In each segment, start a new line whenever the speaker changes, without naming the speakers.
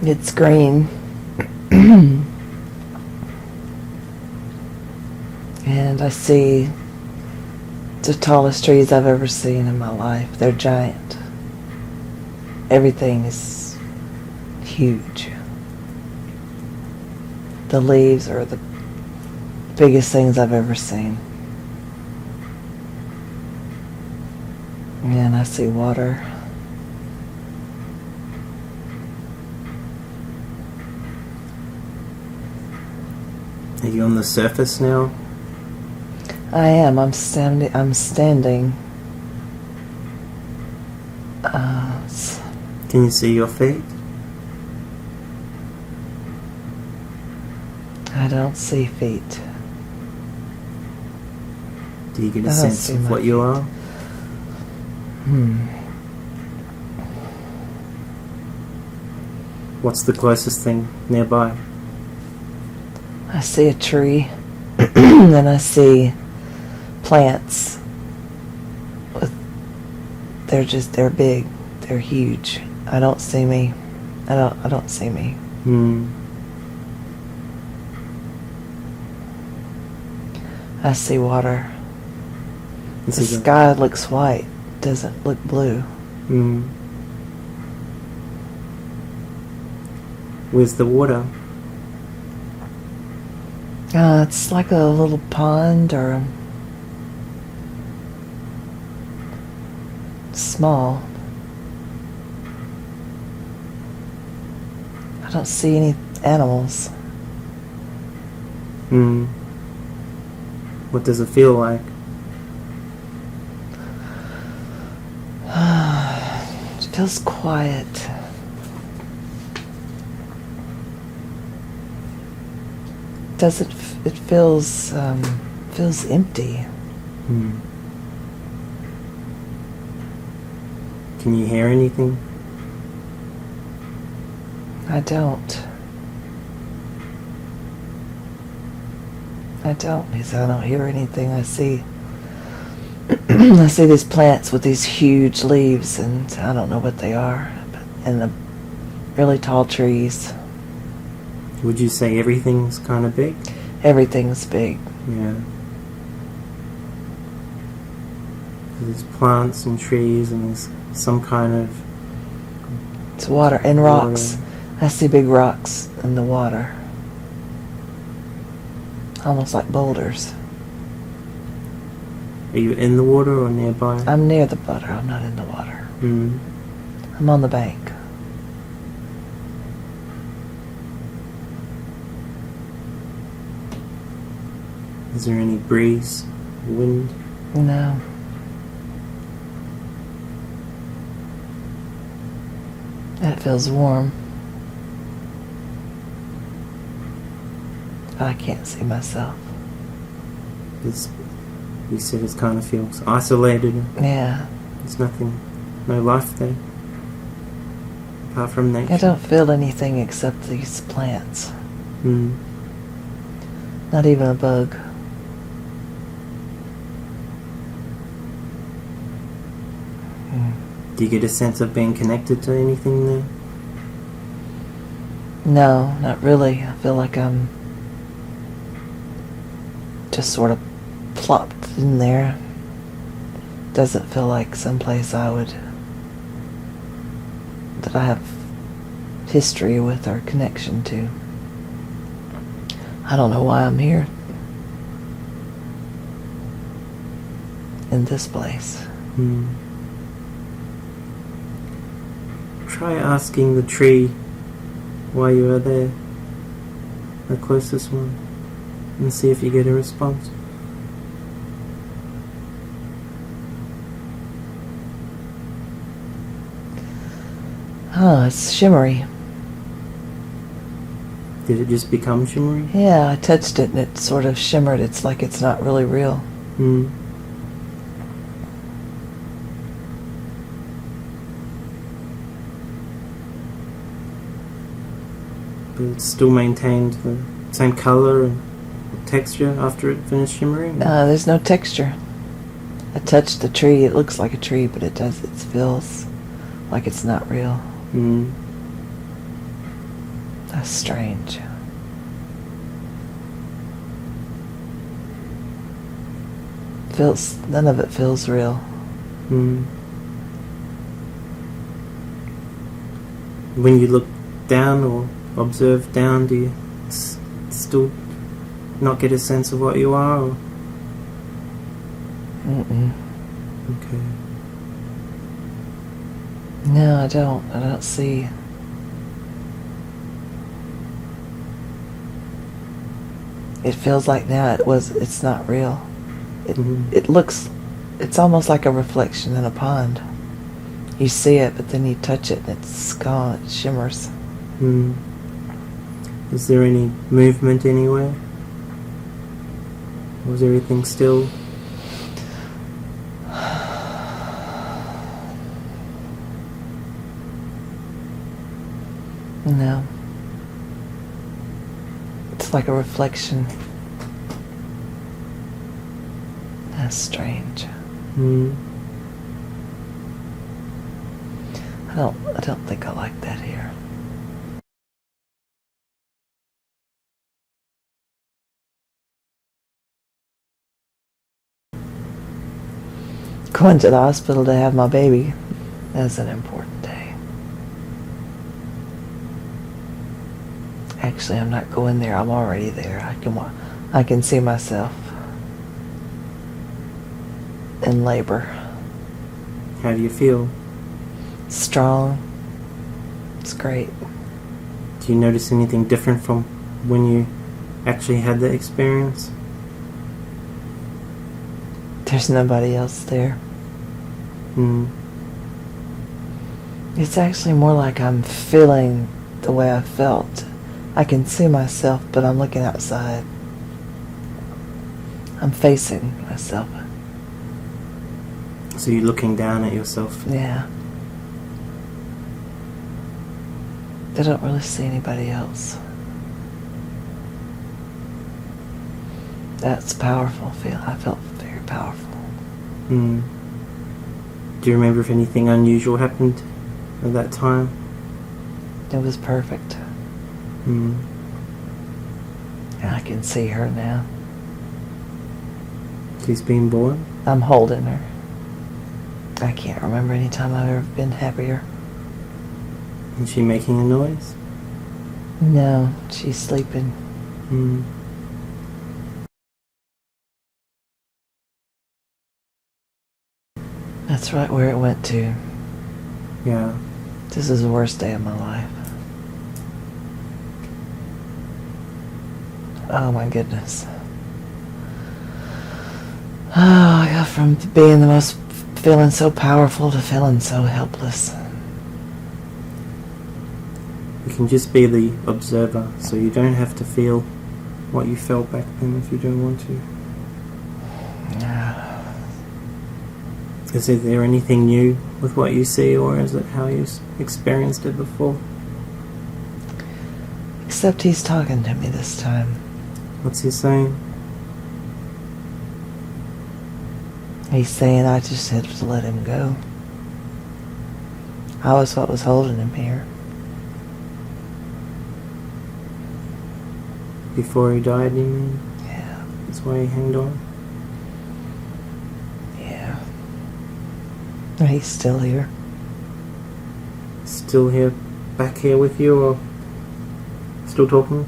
It's green. And I see the tallest trees I've ever seen in my life. They're giant. Everything is huge. The leaves are the biggest things I've ever seen. And I see water.
Are you on the surface now?
I am. I'm standing.
Can you see your feet?
I don't see feet.
Do you get a
I don't
sense
see
of
my
what you
feet.
are? What's the closest thing nearby?
I see a tree. And I see plants. They're big. They're huge. I don't see me. I don't see me. I see water. The sky looks white. Doesn't look blue.
Where's the water?
It's like a little pond or small. I don't see any animals.
What does it feel like?
It feels quiet. It feels empty.
Can you hear anything?
I don't. Because I don't hear anything. I see I see these plants with these huge leaves, and I don't know what they are, and the really tall trees.
Would you say everything's kind of big?
Everything's big.
Yeah. There's plants and trees and there's some kind of...
It's water and rocks. I see big rocks in the water. Almost like boulders.
Are you in the water or nearby?
I'm near the water. I'm not in the water. I'm on the bank.
Is there any breeze, wind?
No. It feels warm. But I can't see myself.
You said it kind of feels isolated.
Yeah.
There's nothing, no life there, apart from nature.
I don't feel anything except these plants. Not even a bug.
Do you get a sense of being connected to anything there?
No, not really. I feel like I'm just sort of plopped in there. Doesn't feel like someplace that I have history with or connection to. I don't know why I'm here in this place.
Try asking the tree why you are there, the closest one, and see if you get a response.
Oh, it's shimmery.
Did it just become shimmery?
Yeah, I touched it and it sort of shimmered. It's like it's not really real.
But it still maintained the same color and texture after it finished shimmering?
There's no texture. I touched the tree. It looks like a tree, but it feels like it's not real. That's strange. None of it feels real.
When you look down or observe down, do you still not get a sense of what you are? Or?
Mm-mm.
Okay.
No, I don't. I don't see. It feels like now it's not real. It looks, it's almost like a reflection in a pond. You see it, but then you touch it and it's gone, it shimmers.
Is there any movement anywhere? Or is everything still?
No. It's like a reflection. That's strange. I don't think I like that here. Going to the hospital to have my baby is an important day. Actually, I'm not going there. I'm already there. I can see myself in labor.
How do you feel?
Strong. It's great.
Do you notice anything different from when you actually had the experience?
There's nobody else there. It's actually more like I'm feeling the way I felt. I can see myself, but I'm looking outside. I'm facing myself.
So you're looking down at yourself?
Yeah. I don't really see anybody else. That's powerful. I felt very powerful.
Do you remember if anything unusual happened at that time?
It was perfect. And I can see her now.
She's been born?
I'm holding her. I can't remember any time I've ever been happier.
Is she making a noise?
No, she's sleeping. That's right where it went to.
Yeah.
This is the worst day of my life. Oh my goodness. Oh, I got from being feeling so powerful to feeling so helpless.
You can just be the observer, so you don't have to feel what you felt back then if you don't want to.
Yeah.
Is there anything new with what you see, or is it how you experienced it before?
Except he's talking to me this time.
What's he saying?
He's saying I just had to let him go. I was what was holding him here.
Before he died, you mean?
Yeah.
That's why he hanged on?
Yeah. He's still here.
Still here, back here with you, or still talking?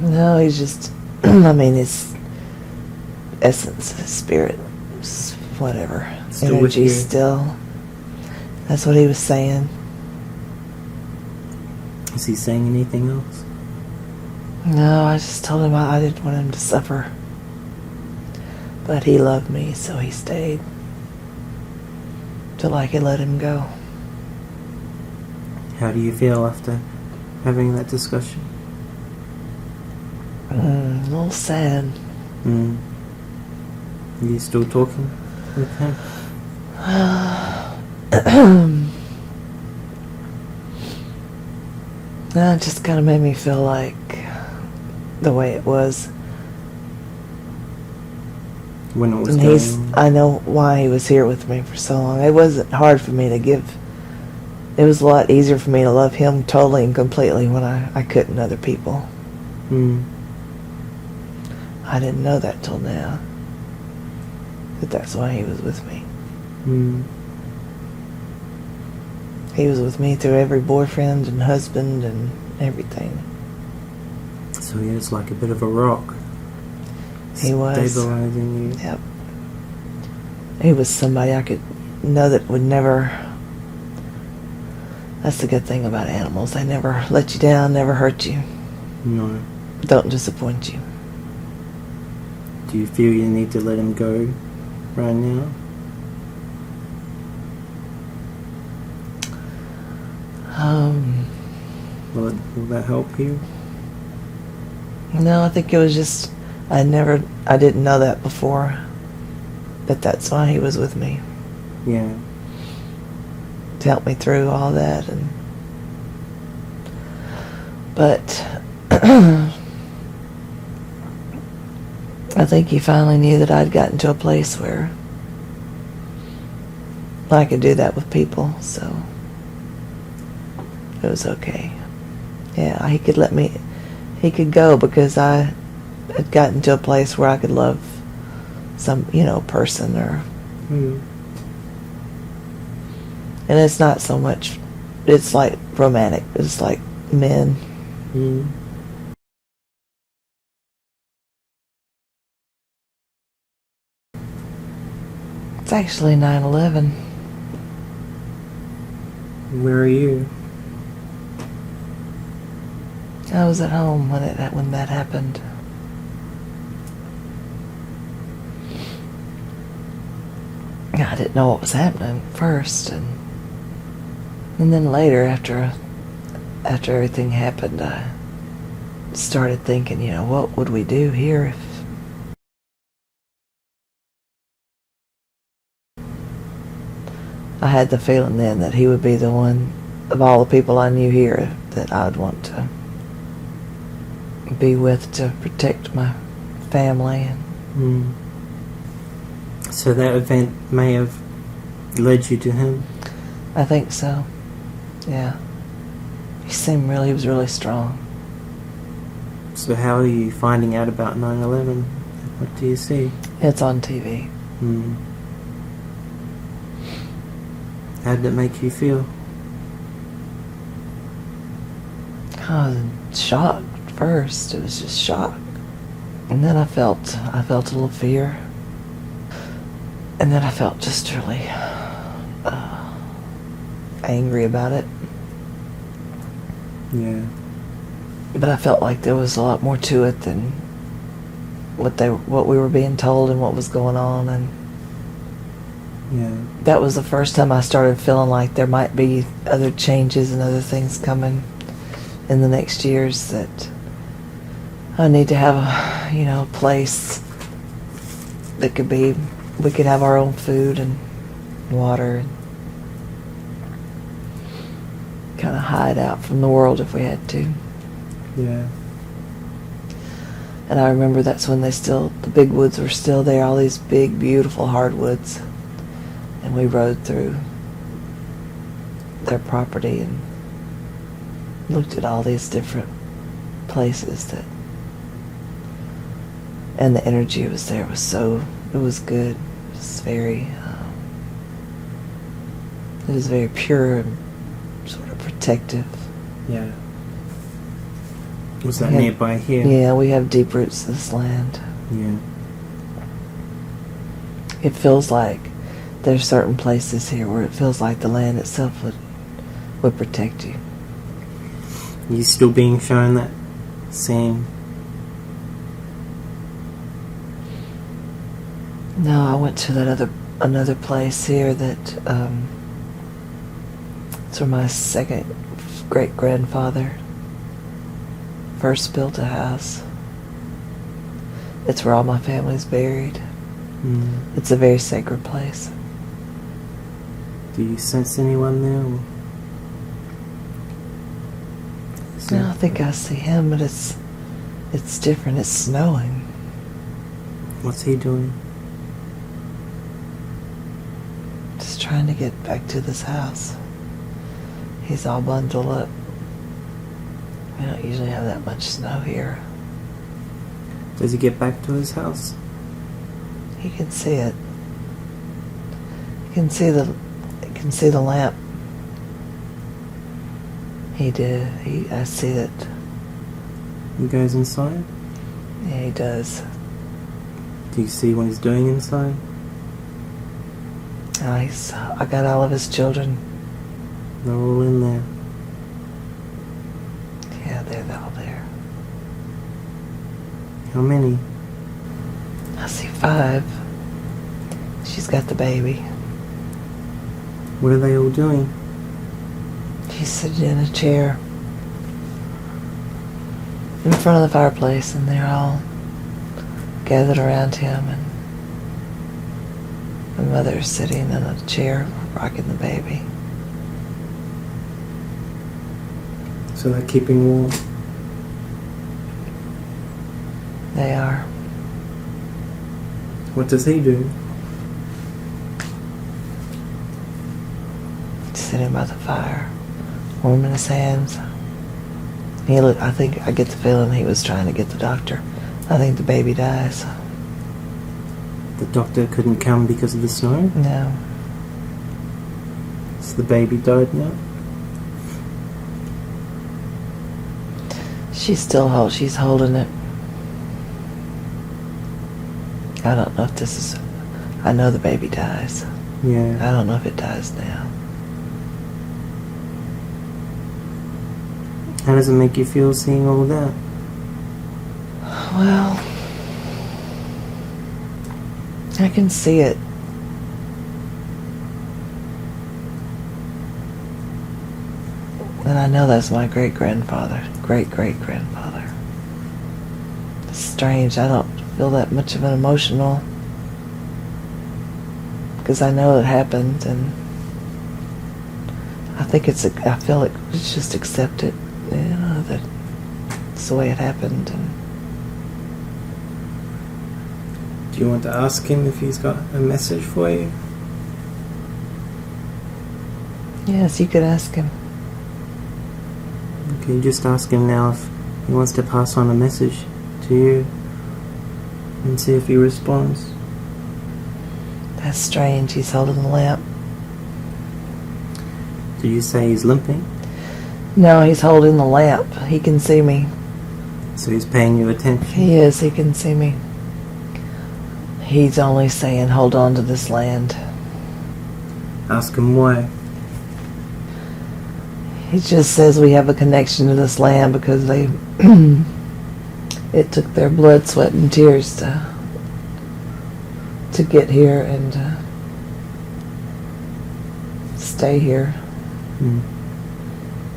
No, he's just, I mean, his essence, his spirit, whatever.
Still with you?
Energy still. That's what he was saying.
Is he saying anything else?
No, I just told him I didn't want him to suffer. But he loved me, so he stayed. Till I could let him go.
How do you feel after having that discussion?
A little sad.
Are you still talking with him?
That just kind of made me feel like the way it was.
When it was
And
going on?
I know why he was here with me for so long. It wasn't hard for me to give it was a lot easier for me to love him totally and completely when I couldn't other people. I didn't know that till now. But that's why he was with me. He was with me through every boyfriend and husband and everything.
So he was like a bit of a rock.
He was.
Stabilizing you.
Yep. He was somebody I could know that would never... That's the good thing about animals. They never let you down, never hurt you.
No.
Don't disappoint you.
Do you feel you need to let him go right now? Will that help you?
No, I think it was just... I didn't know that before. But that's why he was with me.
Yeah.
To help me through all that. But I think he finally knew that I'd gotten to a place where I could do that with people, so it was okay. Yeah, he could go because I had gotten to a place where I could love some, person or... And it's not so much, it's like romantic, it's like men. It's actually 9/11.
Where are you?
I was at home when that happened. I didn't know what was happening first, and then later, after everything happened, I started thinking, what would we do here if... I had the feeling then that he would be the one of all the people I knew here that I'd want to be with to protect my family.
So that event may have led you to him?
I think so. Yeah. He was really strong.
So how are you finding out about 9/11? What do you see?
It's on TV.
How did it make you feel?
I was in shock at first. It was just shock. And then I felt a little fear. And then I felt just really angry about it.
Yeah.
But I felt like there was a lot more to it than what we were being told and what was going on. And
yeah,
that was the first time I started feeling like there might be other changes and other things coming in the next years, that I need to have a place that we could have our own food and water and kind of hide out from the world if we had to.
Yeah.
And I remember that's when the big woods were still there, all these big, beautiful hardwoods. And we rode through their property and looked at all these different places and the energy was there. It was good. It was very pure and sort of protective.
Yeah. Was that nearby here?
Yeah, we have deep roots to this land.
Yeah.
It feels like there's certain places here where it feels like the land itself would protect you.
Are you still being shown that same?
No, I went to another place here that it's where my second great-grandfather first built a house. It's where all my family's buried. It's a very sacred place.
Do you sense anyone there?
No, I think I see him, but it's different. It's snowing.
What's he doing?
Just trying to get back to this house. He's all bundled up. We don't usually have that much snow here.
Does he get back to his house?
He can see it. He can see the lamp. He did. I see it.
He goes inside?
Yeah, he does.
Do you see what he's doing inside?
I got all of his children.
They're all in there.
Yeah, they're all there.
How many?
I see 5. She's got the baby.
What are they all doing?
She's sitting in a chair in front of the fireplace, and they're all gathered around him, and the mother's sitting in a chair rocking the baby.
So they're keeping warm.
They are.
What does he do?
Sitting by the fire, warming his hands. I think I get the feeling he was trying to get the doctor. I think the baby dies.
The doctor couldn't come because of the snow?
No.
So the baby died now?
She's holding it. I don't know if this is... I know the baby dies.
Yeah.
I don't know if it dies now.
How does it make you feel seeing all that?
Well, I can see it. And I know that's my great-grandfather. Great-great-grandfather. It's strange. I don't feel that much of an emotional, because I know it happened, and I feel like it's just accept it, that it's the way it happened. And
do you want to ask him if he's got a message for you?
yes, you could ask him.
Okay, just ask him now if he wants to pass on a message to you and see if he responds.
That's strange. He's holding the lamp.
Did you say he's limping?
No, he's holding the lamp. He can see me.
So he's paying you attention?
He is. He can see me. He's only saying, hold on to this land.
Ask him why.
He just says we have a connection to this land because it took their blood, sweat, and tears to get here and stay here.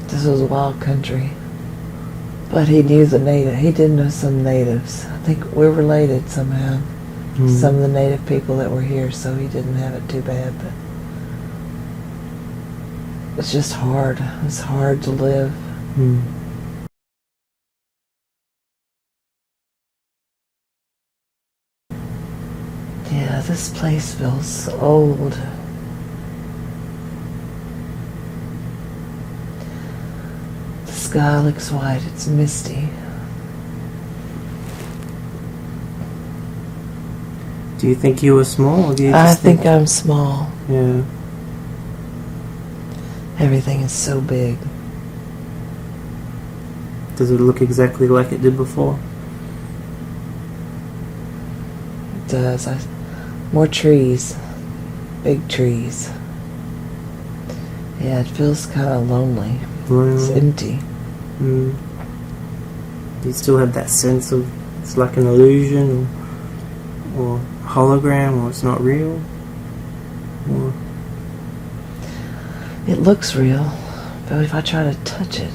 This was a wild country. But he knew he did know some natives. I think we're related somehow. Some of the native people that were here, so he didn't have it too bad. But it's just hard. It's hard to live. Yeah, this place feels old. The sky looks white. It's misty.
Do you think you were small, or do you
I
just
think I'm small.
Yeah.
Everything is so big.
Does it look exactly like it did before?
It does. More trees. Big trees. Yeah, it feels kind of lonely. It's empty.
Do you still have that sense of it's like an illusion or hologram, or it's not real? Or
it looks real, but if I try to touch it,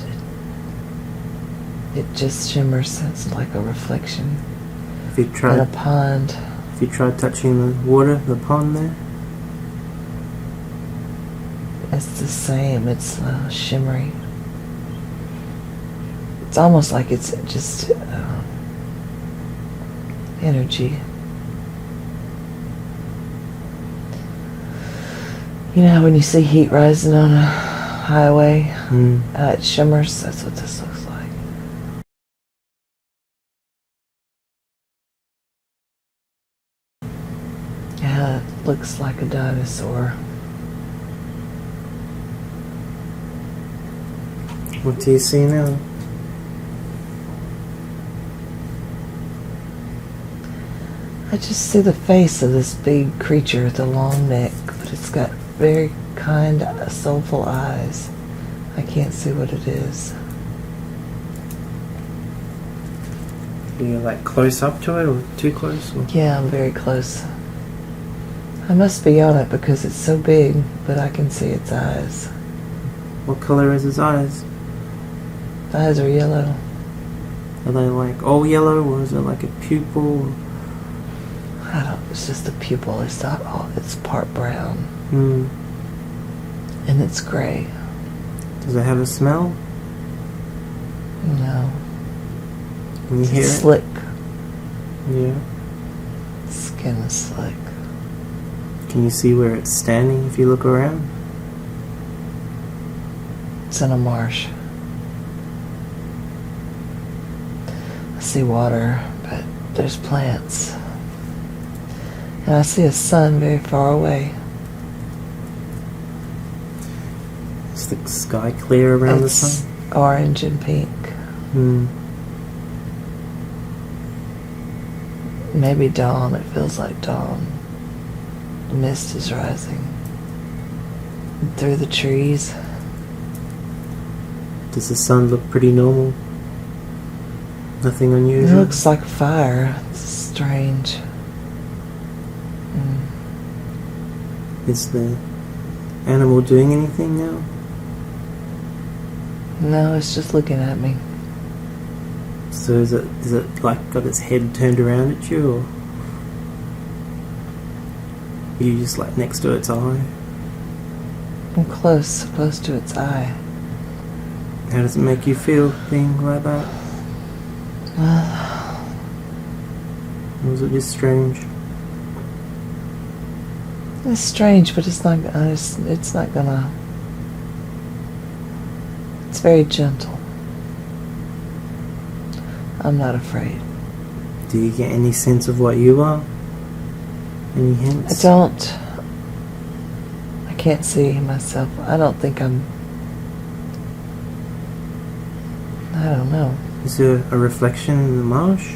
it just shimmers. It's like a reflection
if you
in
try,
a pond.
if you try touching the water, the pond there,
It's the same. It's shimmery. It's almost like it's just energy. You know how when you see heat rising on a highway, It shimmers. That's what this looks like. Yeah, it looks like a dinosaur.
What do you see now?
I just see the face of this big creature with a long neck, but it's got very kind, soulful eyes. I can't see what it is.
Are you like close up to it or too close? Or?
Yeah, I'm very close. I must be on it because it's so big, but I can see its eyes.
What color is his eyes?
The eyes are yellow.
Are they like all yellow or is it like a pupil?
I don't. It's just a pupil. It's not all. It's part brown. And it's gray.
Does it have a smell?
No.
Can you hear
It's
it?
slick.
Yeah.
Skin is slick.
Can you see where it's standing if you look around?
It's in a marsh. I see water, but there's plants. And I see a sun very far away.
Is the sky clear around the
It's
sun?
orange and pink. Maybe dawn. It feels like dawn. The mist is rising. And through the trees.
Does the sun look pretty normal? Nothing
It
unusual?
looks like fire. It's strange.
Is the animal doing anything now?
No, it's just looking at me.
So is it like got its head turned around at you, or are you just like next to its eye?
I'm close to its eye.
How does it make you feel being like that? Or was it just strange?
It's strange, but it's not gonna. It's very gentle. I'm not afraid.
Do you get any sense of what you are? Any
I
hints?
don't. I can't see myself. I don't think I'm. I don't know.
Is there a reflection in the marsh?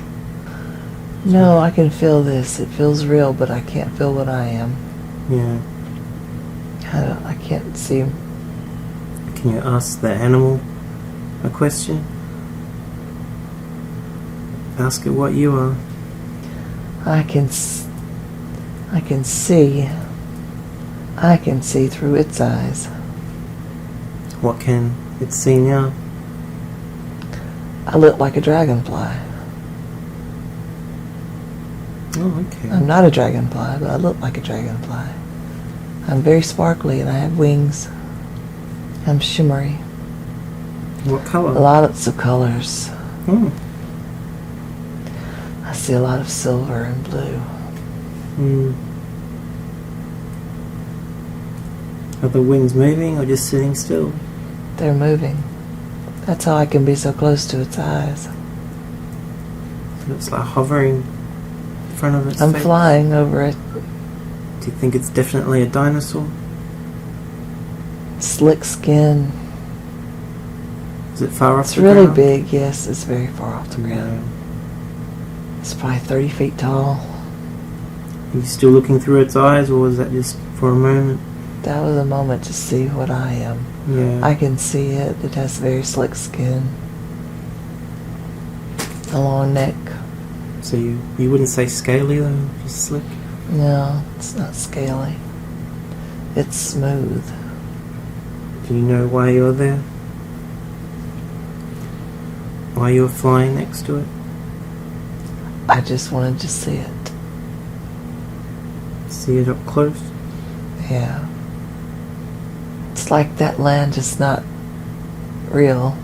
No, I can feel this. It feels real, but I can't feel what I am.
Yeah.
I can't see.
Can you ask the animal a question? Ask it what you are.
I can see. I can see through its eyes.
What can it see now?
I look like a dragonfly.
Oh, okay.
I'm not a dragonfly, but I look like a dragonfly. I'm very sparkly and I have wings. I'm shimmery.
What color?
Lots of colors.
Oh.
I see a lot of silver and blue.
Are the wings moving or just sitting still?
They're moving. That's how I can be so close to its eyes.
So it's like hovering in front of its
I'm
face.
flying over it.
Do you think it's definitely a dinosaur?
Slick skin.
Is it far off
It's
the
really
ground?
big, yes. It's very far off the ground. It's probably 30 feet tall.
Are you still looking through its eyes, or was that just for a moment?
That was a moment to see what I am.
Yeah.
I can see it. It has very slick skin. A long neck.
So you wouldn't say scaly though, just slick?
No, it's not scaly. It's smooth.
Do you know why you're there? Why you're flying next to it?
I just wanted to see it.
See it up close?
Yeah. It's like that land is not real,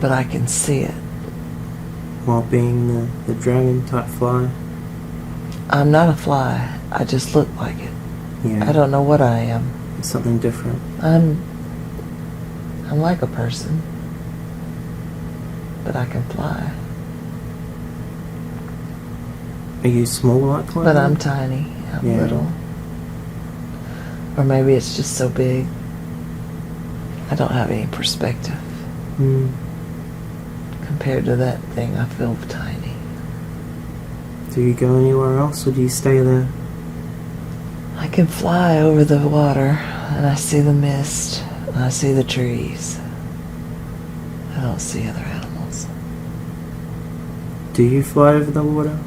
but I can see it.
While being the dragon type fly?
I'm not a fly. I just look like it.
Yeah.
I don't know what I am.
It's something different.
I'm I'm like a person, but I can fly.
Are you small like that?
But I'm tiny. I'm little. Or maybe it's just so big. I don't have any perspective. Compared to that thing, I feel tiny.
Do you go anywhere else or do you stay there?
I can fly over the water and I see the mist and I see the trees. I don't see other animals.
Do you fly over the water?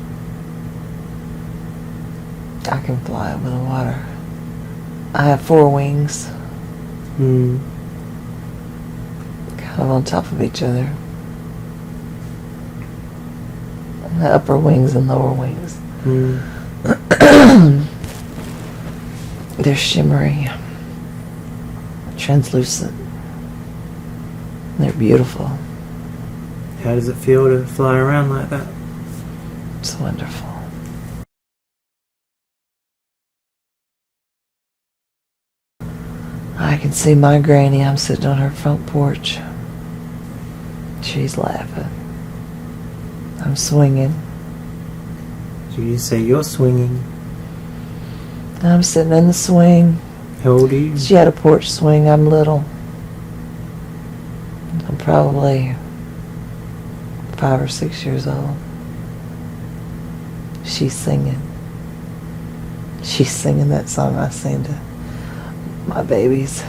I can fly over the water. I have 4 wings. Kind of on top of each other. The upper wings and lower wings. They're shimmery, translucent. They're beautiful.
How does it feel to fly around like that?
It's wonderful. I can see my granny. I'm sitting on her front porch. She's laughing. I'm swinging.
So you say you're swinging.
I'm sitting in the swing.
How old are you?
She had a porch swing. I'm little. I'm probably 5 or 6 years old. She's singing. She's singing that song I sing to my babies.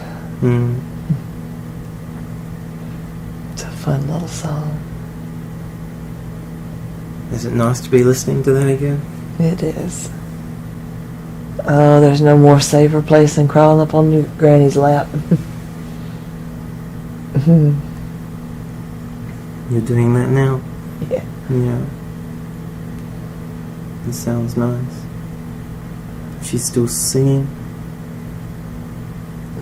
It's a fun little song.
Is it nice to be listening to that again?
It is. Oh, there's no more safer place than crawling up on your granny's lap.
You're doing that now?
Yeah.
Yeah. That sounds nice. She's still singing?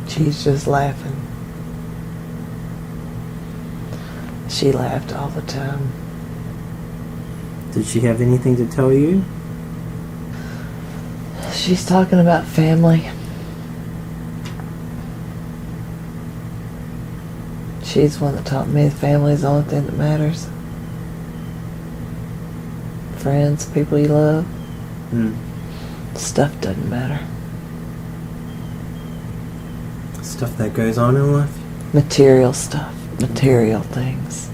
She's just laughing. She laughed all the time.
Did she have anything to tell you?
She's talking about family. She's the one that taught me family is the only thing that matters. Friends, people you love. Stuff doesn't matter.
Stuff that goes on in life?
Material stuff. Material things.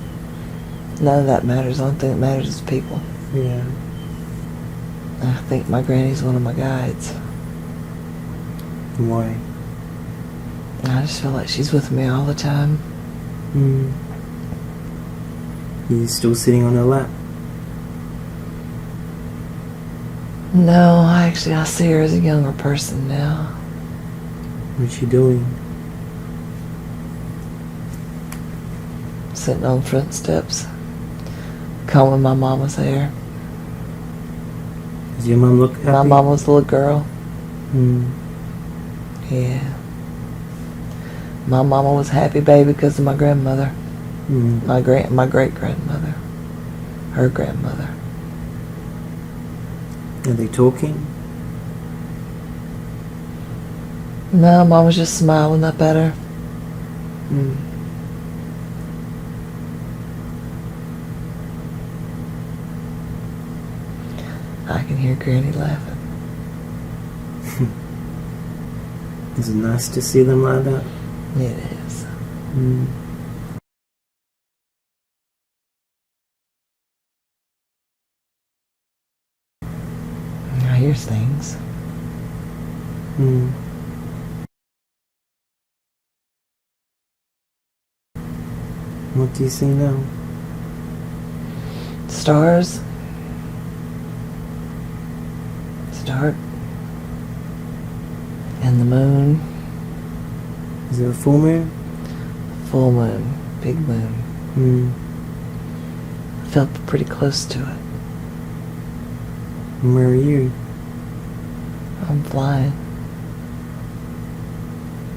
None of that matters. The only thing that matters is people.
Yeah.
I think my granny's one of my guides.
Why?
I just feel like she's with me all the time.
You still sitting on her lap?
No, I see her as a younger person now.
What's she doing?
Sitting on front steps, combing my mama's hair.
Does your mom look happy?
My mama was a little girl. Yeah. My mama was happy baby because of my grandmother. My great-grandmother. Her grandmother.
Are they talking?
No, Mom was just smiling up at her. I can hear Granny laughing.
Is it nice to see them like that?
It is. I hear things.
What do you see now?
Stars. It's dark. And the moon.
Is it a full moon?
Full moon. Big moon. I felt pretty close to it.
And where are you?
I'm flying.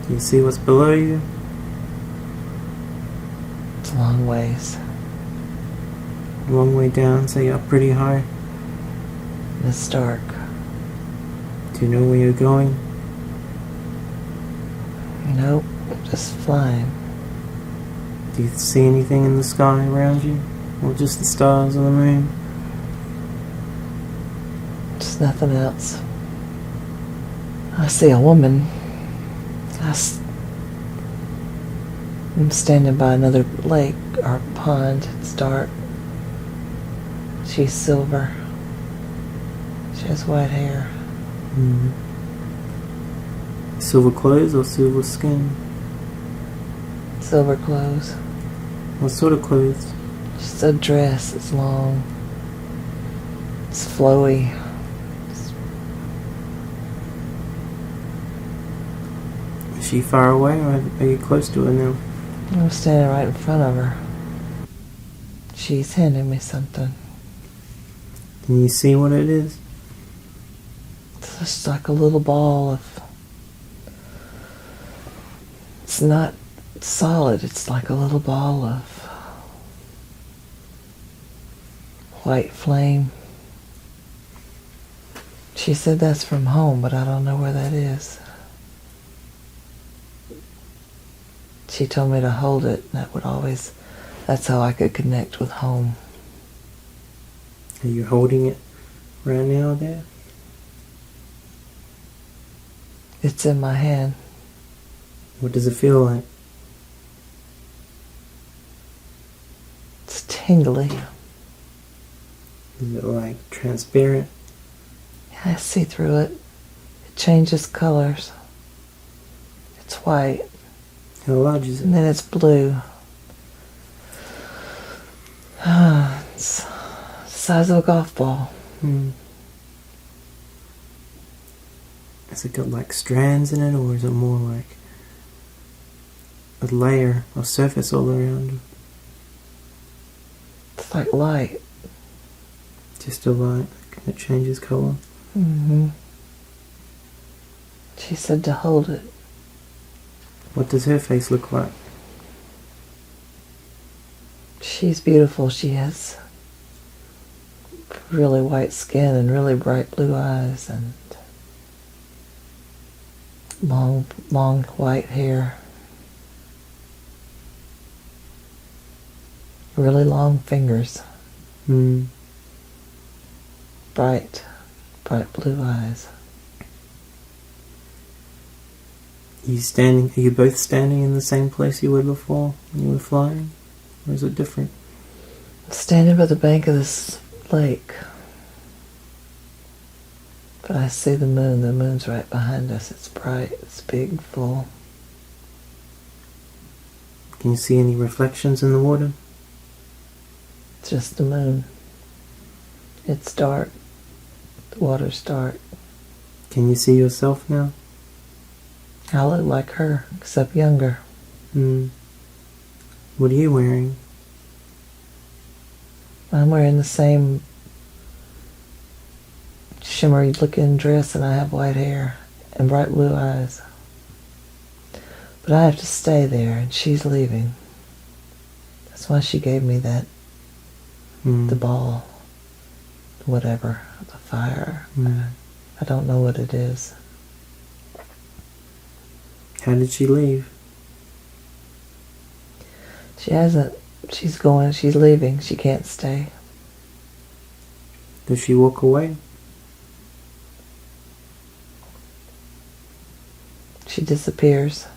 Do you see what's below you?
It's a long ways.
A long way down, so you're up pretty high.
And it's dark.
Do you know where you're going?
Nope. Just flying.
Do you see anything in the sky around you? Or just the stars and the moon?
Just nothing else. I see a woman. I'm standing by another lake or pond. It's dark. She's silver. She has white hair.
Mm. Silver clothes or silver skin?
Silver clothes.
What sort of clothes?
Just a dress. It's long. It's flowy.
Is she far away or are you close to her now?
I'm standing right in front of her. She's handing me something.
Can you see what it is?
It's just like a little ball of... It's not solid. It's like a little ball of white flame. She said that's from home, but I don't know where that is. She told me to hold it, and that's how I could connect with home.
Are you holding it right now there?
It's in my hand.
What does it feel like?
It's tingly.
Is it like transparent?
Yeah, I see through it. It changes colors. It's white.
How large is it?
And then it's blue. It's the size of a golf ball.
Has it got like strands in it, or is it more like a layer of surface all around it?
It's like light.
Just a light, and it changes colour.
Mm-hmm. She said to hold it.
What does her face look like?
She's beautiful. She has really white skin and really bright blue eyes and long white hair. Really long fingers. Bright blue eyes.
Are you both standing in the same place you were before when you were flying? Or is it different?
Standing by the bank of this lake. But I see the moon. The moon's right behind us. It's bright. It's big, full.
Can you see any reflections in the water?
It's just the moon. It's dark. The water's dark.
Can you see yourself now?
I look like her, except younger.
What are you wearing?
I'm wearing the same shimmery looking dress, and I have white hair and bright blue eyes. But I have to stay there, and she's leaving. That's why she gave me that, the ball, whatever, the fire. I don't know what it is.
How did she leave?
She's leaving. She can't stay.
Does she walk away?
She disappears.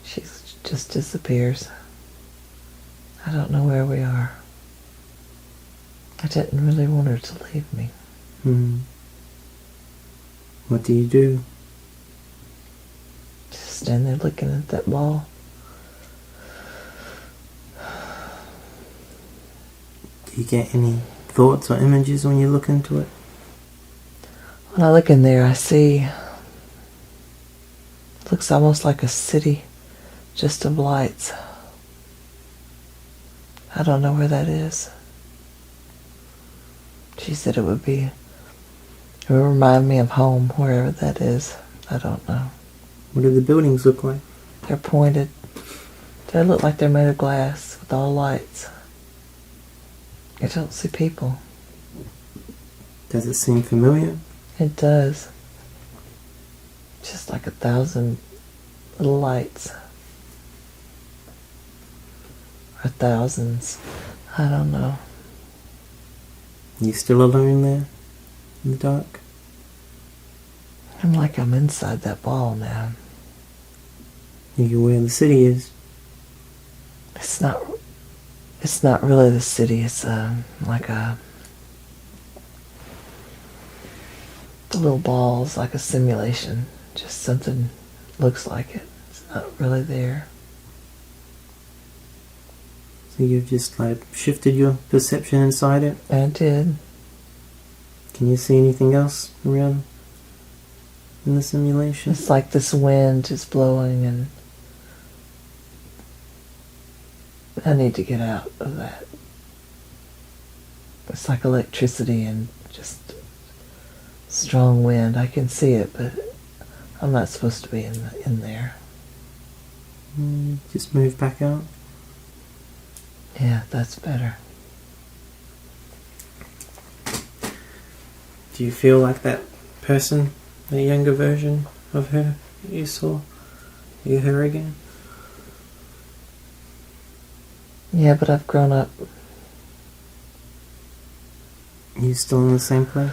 She just disappears. I don't know where we are. I didn't really want her to leave me.
What do you do?
Just stand there looking at that ball.
Do you get any thoughts or images when you look into it?
When I look in there, I see... It looks almost like a city, just of lights. I don't know where that is. She said it would remind me of home, wherever that is. I don't know.
What do the buildings look like?
They're pointed. They look like they're made of glass with all lights. I don't see people.
Does it seem familiar?
It does. Just like 1,000 little lights. or thousands. I don't know.
You still alone there in the dark?
I'm inside that ball now.
You're where the city is.
It's not really the city. It's like the little balls, like a simulation. Just something looks like it. It's not really there.
So you've just like shifted your perception inside it?
I did.
Can you see anything else around in the simulation?
It's like this wind is blowing, and I need to get out of that. It's like electricity and just strong wind. I can see it, but I'm not supposed to be in there.
Just move back out.
Yeah, that's better.
Do you feel like that person, the younger version of her you saw? Are you her again?
Yeah, but I've grown up.
You still in the same place?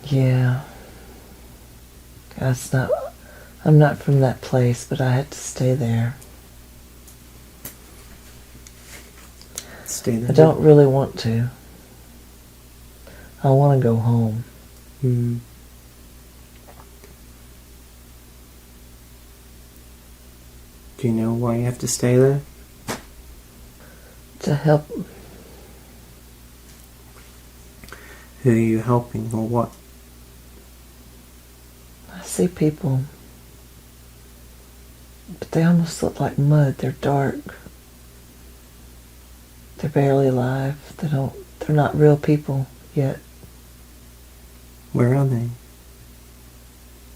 Yeah. I'm not from that place, but I had to stay there.
Stay there.
I don't really want to. I want to go home.
Hmm. Do you know why you have to stay there?
To help.
Who are you helping or what?
I see people, but they almost look like mud. They're dark. They're barely alive. They're not real people yet.
Where are they?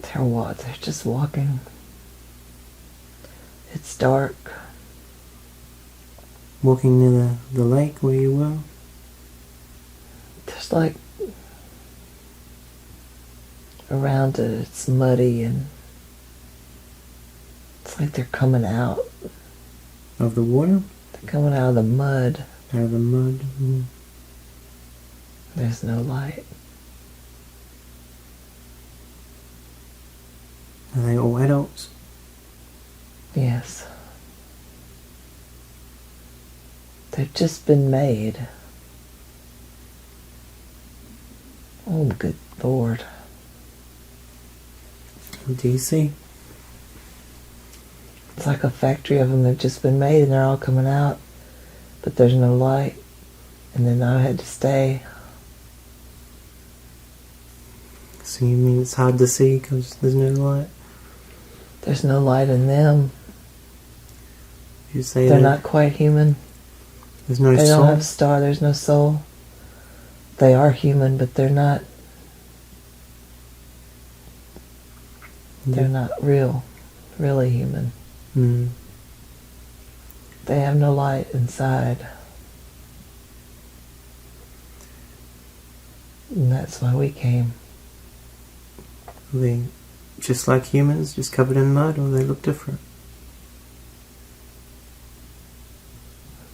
They're what? They're just walking. It's dark.
Walking near the lake where you were?
There's like around it, it's muddy, and it's like they're coming out.
Of the water?
They're coming out of the mud.
Out of the mud?
There's no light.
Are they all adults?
Yes. They've just been made. Oh, good Lord.
What do you see?
It's like a factory of them. They've just been made and they're all coming out, but there's no light. And then I had to stay.
So you mean it's hard to see because there's no light?
There's no light in them.
You say
They're not quite human.
There's no
They
soul?
don't have star. There's no soul. They are human, but they're not. They're not really human.
Mm.
They have no light inside. And that's why we came.
Are they just like humans, just covered in mud, or they look different?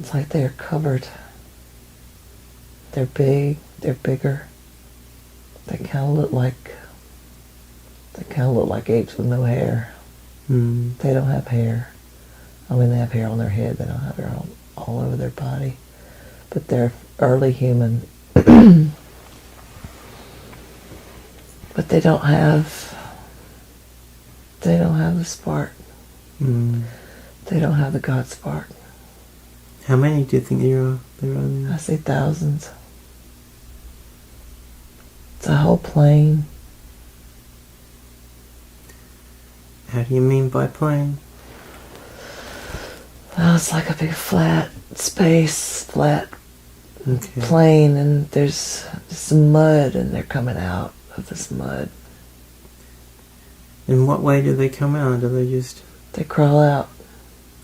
It's like they're covered. They're big. They're bigger. They kind of look like apes with no hair.
Mm.
They don't have hair. I mean, they have hair on their head. They don't have hair all over their body. But they're early human. But they don't have the spark.
Mm.
They don't have the God spark.
How many do you think there are there?
I see thousands. It's a whole plane.
How do you mean by plane?
Well, it's like a big flat
Okay.
plane, and there's some mud, and they're coming out of this mud.
In what way do they come out? Do they just
They crawl out.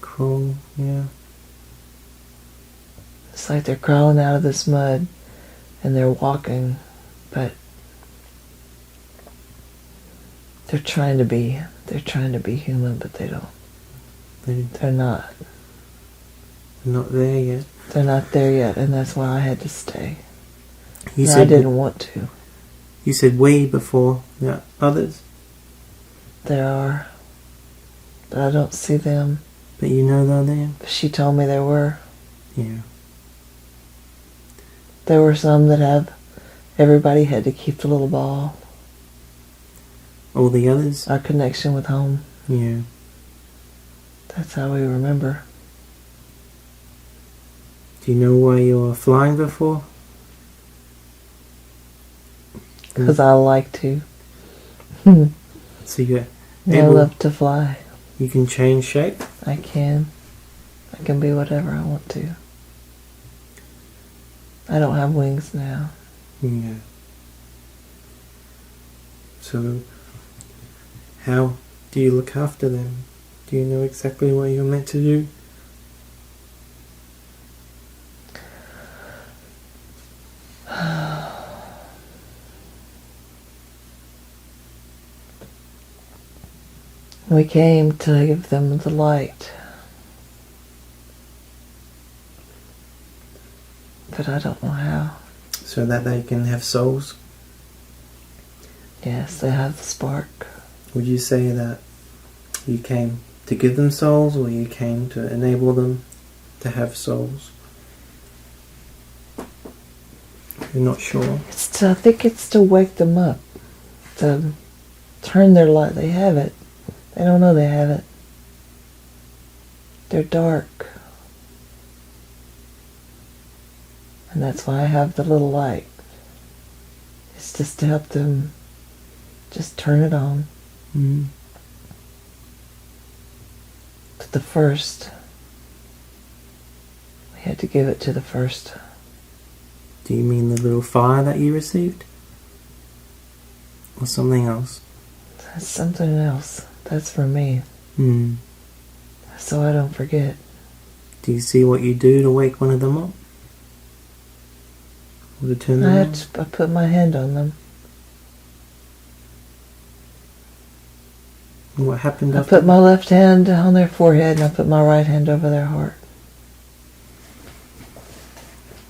crawl? Yeah.
It's like they're crawling out of this mud, and they're walking, but they're trying to be human, but they don't. They're not.
Not there yet.
They're not there yet, and that's why I had to stay.
You
And
said
I didn't want to.
You said way before the others,
There are. But I don't see them.
but you know they're there.
But she told me there were.
Yeah.
There were some that have... Everybody had to keep the little ball.
All the others.
Our connection with home.
Yeah.
That's how we remember.
Do you know why you were flying before?
Because I like to.
So you're
I
able.
love to fly.
You can change shape.
I can. I can be whatever I want to. I don't have wings now.
Yeah. So, how do you look after them? Do you know exactly what you're meant to do?
We came to give them the light. But I don't know how.
So that they can have souls?
Yes, they have the spark.
Would you say that you came to give them souls, or you came to enable them to have souls? You're not sure?
I think it's to wake them up. To turn their light. They have it. They don't know they have it. They're dark. And that's why I have the little light. It's just to help them just turn it on.
Mm.
To the first. We had to give it to the first.
Do you mean the little fire that you received? Or something else?
That's something else. That's for me.
Mm.
So I don't forget.
Do you see what you do to wake one of them up? Or to turn them on?
I put my hand on them.
What happened
I
after
put my left hand on their forehead and I put my right hand over their heart.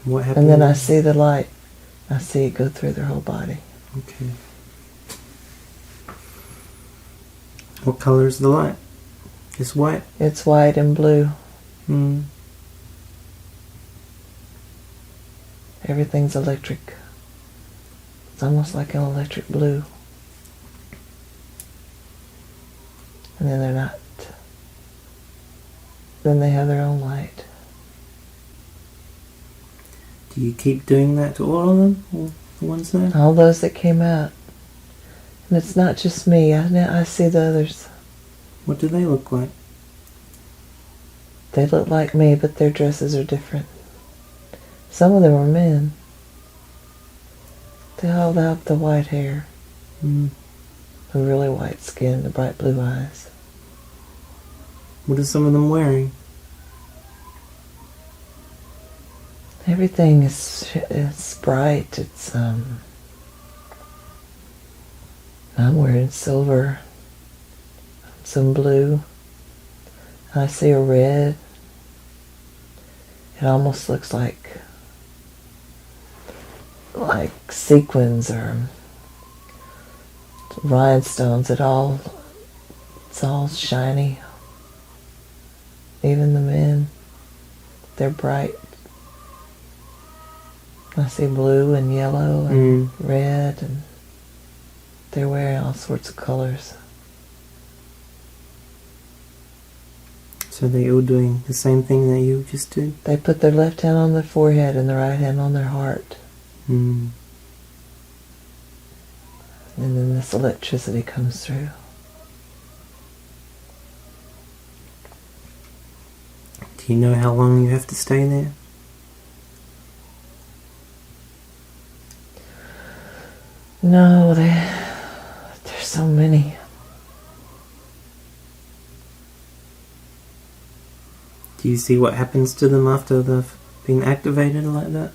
What happened?
And then I see the light. I see it go through their whole body.
Okay. What color is the light? It's white?
It's white and blue.
Mm.
Everything's electric. It's almost like an electric blue. And then they're not. Then they have their own light.
Do you keep doing that to all of them? All the ones there?
All those that came out. And it's not just me. I see the others.
What do they look like?
They look like me, but their dresses are different. Some of them are men. They all have the white hair.
Mm.
The really white skin, the bright blue eyes.
What are some of them wearing?
Everything is bright. It's I'm wearing silver, some blue. I see a red. It almost looks like sequins or rhinestones. It's all shiny. Even the men, they're bright. I see blue and yellow and red, and they're wearing all sorts of colors.
So they're all doing the same thing that you just did?
They put their left hand on their forehead and the right hand on their heart.
Mm.
And then this electricity comes through.
Do you know how long you have to stay there?
No, there's so many.
Do you see what happens to them after they've been activated like that?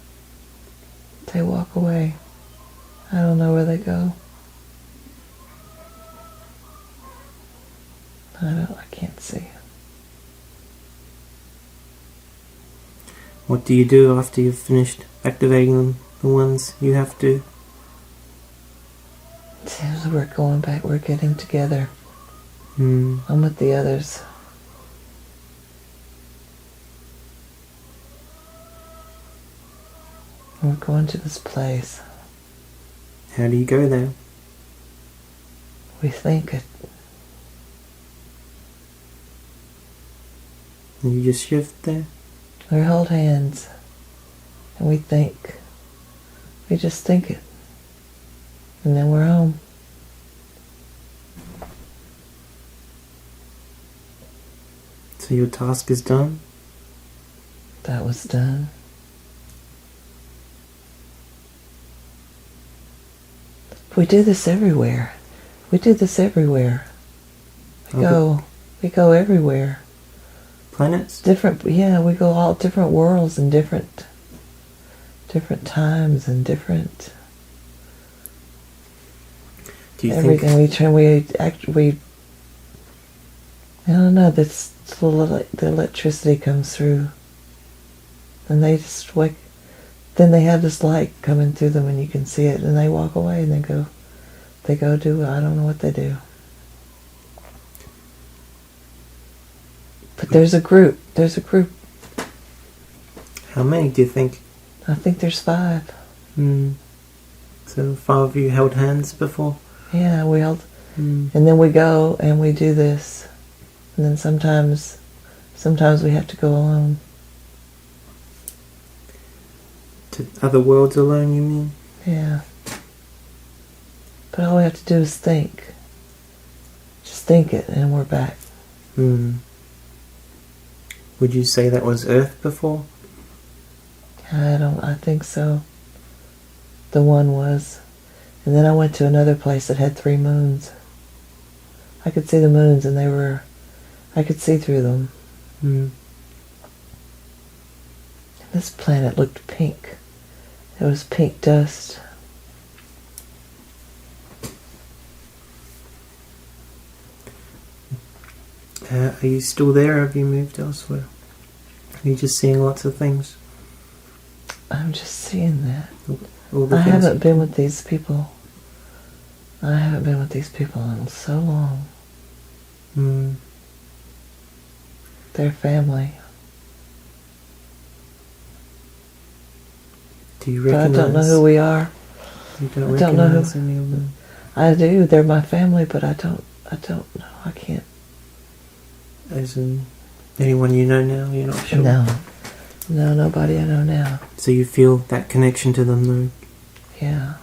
They walk away. I don't know where they go. I can't see.
What do you do after you've finished activating them? The ones you have to?
Seems we're going back, we're getting together.
Hmm.
I'm with the others. We're going to this place.
How do you go there?
We think it.
You just shift there?
We hold hands. And we think. We just think it. And then we're home.
So your task is done?
That was done. We do this everywhere. We do this everywhere. We go everywhere.
Planets?
Different, yeah, we go all different worlds and different times and different
Do you
everything.
think
I don't know, the electricity comes through. And they just wake, then they have this light coming through them and you can see it, and they walk away and they go do, I don't know what they do. But there's a group.
How many do you think?
I think there's 5.
So 5 of you held hands before?
Yeah, we held, and then we go and we do this. And then sometimes we have to go alone.
To other worlds alone, you mean?
Yeah. But all we have to do is think. Just think it and we're back.
Would you say that was Earth before?
I think so. The one was. And then I went to another place that had 3 moons. I could see the moons and I could see through them. This planet looked pink. It was pink dust.
Are you still there or have you moved elsewhere? Are you just seeing lots of things?
I'm just seeing that.
All the
I
things
haven't been with these people. I haven't been with these people in so long. They're family.
Do you
But I
recognize?
don't know who we are.
You don't
I don't know
recognize
who.
any of them?
I do. They're my family, but I don't know. I can't.
As in anyone you know now, you're not sure?
No, nobody I know now.
So you feel that connection to them though?
Yeah.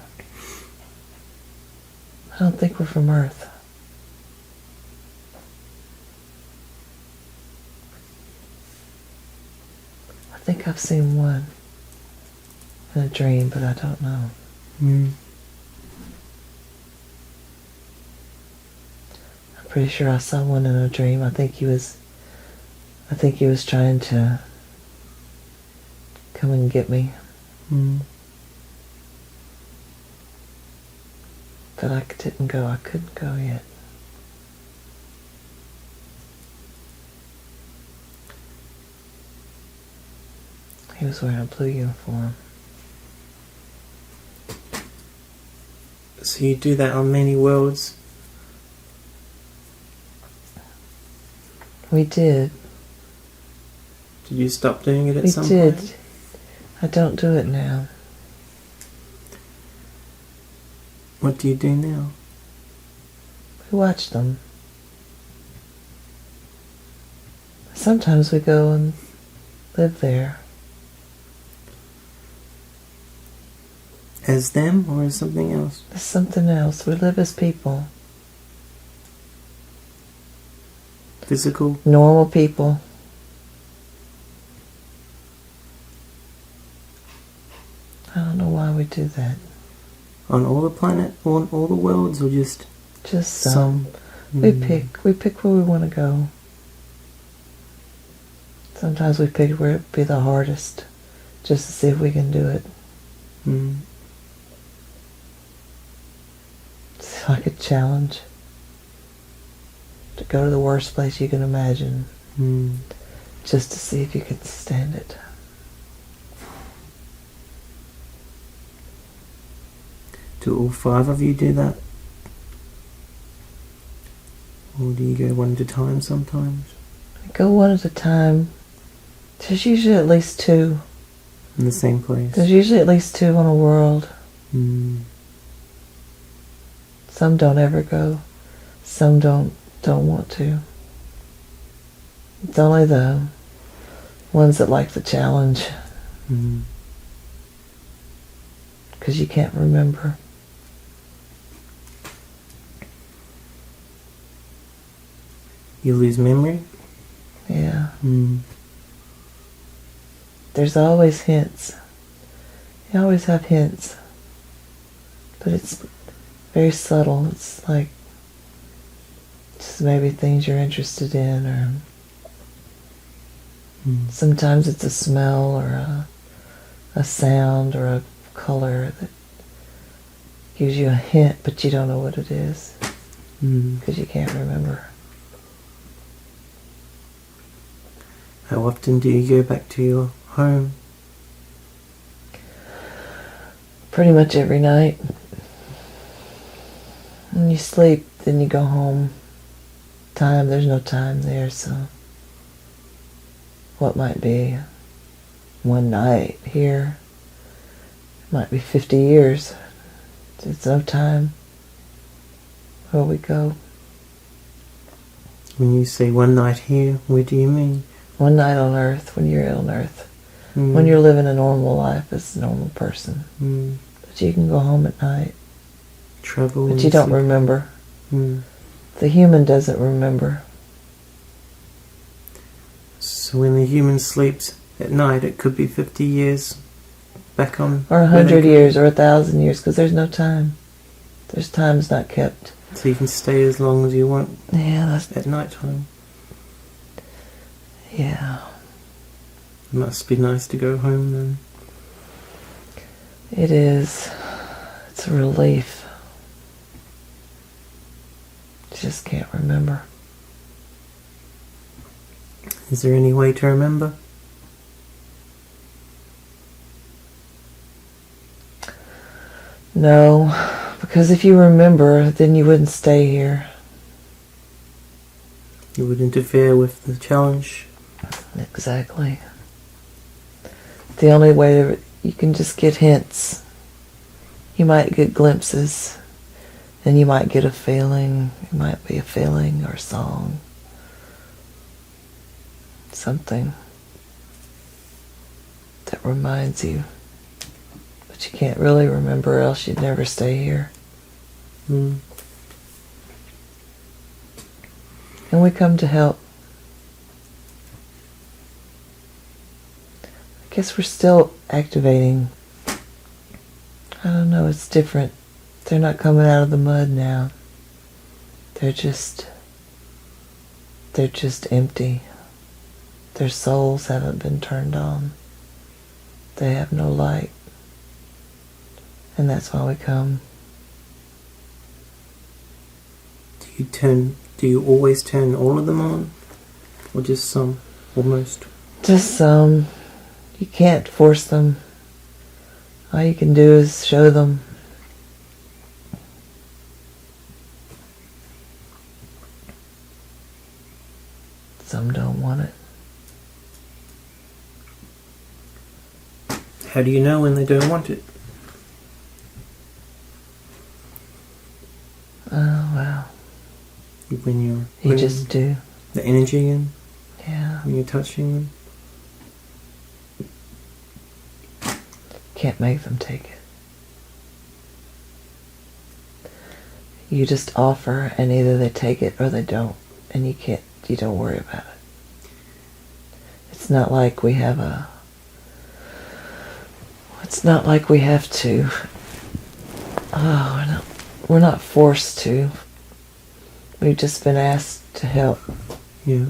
I don't think we're from Earth. I think I've seen one in a dream, but I don't know. I'm pretty sure I saw one in a dream. I think he was trying to come and get me. But I didn't go. I couldn't go yet. He was wearing a blue uniform.
So you do that on many worlds?
We did.
Did you stop doing it at
We
some
did.
point?
I don't do it now.
What do you do now?
We watch them. Sometimes we go and live there.
As them or as something else?
It's something else. We live as people.
Physical?
Normal people. I don't know why we do that.
On all the planet, on all the worlds, or just
some? We pick where we want to go. Sometimes we pick where it'd be the hardest, just to see if we can do it. It's like a challenge to go to the worst place you can imagine, just to see if you can stand it.
Do all 5 of you do that? Or do you go one at a time sometimes?
Go one at a time. There's usually at least 2.
In the same place?
There's usually at least 2 on a world. Some don't ever go. Some don't want to. It's only the ones that like the challenge. Because you can't remember.
You lose memory?
Yeah. There's always hints. You always have hints. But it's very subtle. It's like just maybe things you're interested in, or sometimes it's a smell or a sound or a color that gives you a hint, but you don't know what it is because you can't remember.
How often do you go back to your home?
Pretty much every night. When you sleep, then you go home. There's no time there, so what might be one night here might be 50 years. It's no time where we go.
When you say one night here, what do you mean?
One night on Earth, when you're on Earth. When you're living a normal life as a normal person. But you can go home at night.
Travel.
But you don't remember. The human doesn't remember.
So when the human sleeps at night, it could be 50 years back on...
Or 100 years, or 1,000 years, because there's no time. There's time's not kept.
So you can stay as long as you want.
Yeah, that's...
At night time.
Yeah.
It must be nice to go home then.
It is. It's a relief. Just can't remember.
Is there any way to remember?
No, because if you remember, then you wouldn't stay here.
You would interfere with the challenge.
Exactly. The only way you can just get hints. You might get glimpses, and you might get a feeling. It might be a feeling or a song. Something that reminds you. But you can't really remember, or else you'd never stay here. And we come to help. I guess we're still activating. I don't know, it's different. They're not coming out of the mud now. They're just empty. Their souls haven't been turned on. They have no light. And that's why we come.
Do you always turn all of them on? Or just some? Or most?
Just some. You can't force them. All you can do is show them. Some don't want it.
How do you know when they don't want it?
Oh, wow.
When you're...
You just do.
The energy in?
Yeah.
When you're touching them?
Can't make them take it. You just offer, and either they take it or they don't. And you don't worry about it. It's not like we have to. We're not forced to. We've just been asked to help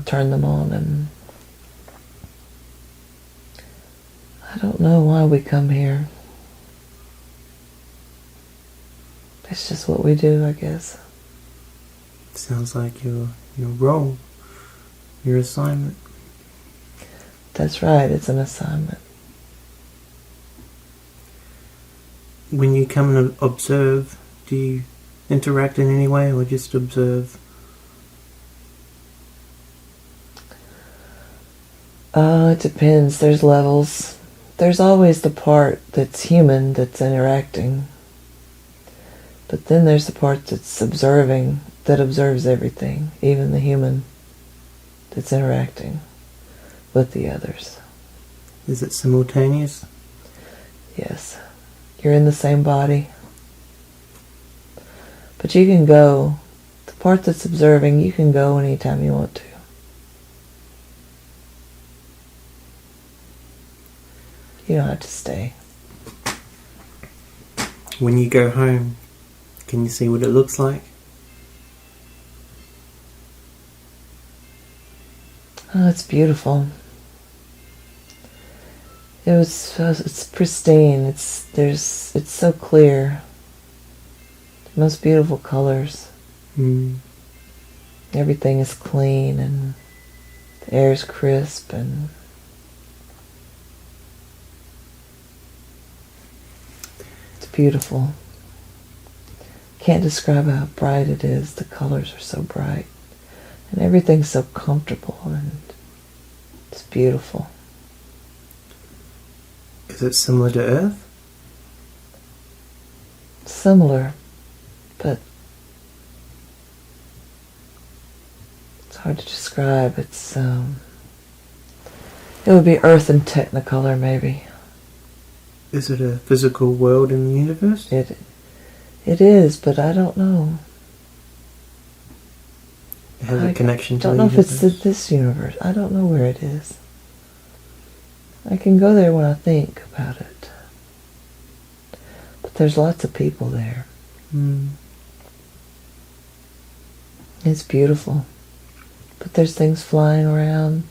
turn them on, and I don't know why we come here. It's just what we do, I guess.
Sounds like your role, your assignment.
That's right, it's an assignment.
When you come and observe, do you interact in any way or just observe?
It depends. There's levels. There's always the part that's human that's interacting. But then there's the part that's observing, that observes everything, even the human that's interacting with the others.
Is it simultaneous?
Yes. You're in the same body. But you can go, the part that's observing, you can go anytime you want to. You don't have to stay.
When you go home, can you see what it looks like?
Oh, it's beautiful. It's pristine. It's so clear. The most beautiful colors. Everything is clean and the air is crisp and it's beautiful. Can't describe how bright it is. The colors are so bright and everything's so comfortable and it's beautiful.
Is it similar to Earth?
Similar, but it's hard to describe. It's it would be Earth in Technicolor, maybe.
Is it a physical world in the universe?
It is, but I don't know.
It has a connection to
I
the
don't know if
universe?
it's this universe. I don't know where it is. I can go there when I think about it. But there's lots of people there. It's beautiful. But there's things flying around.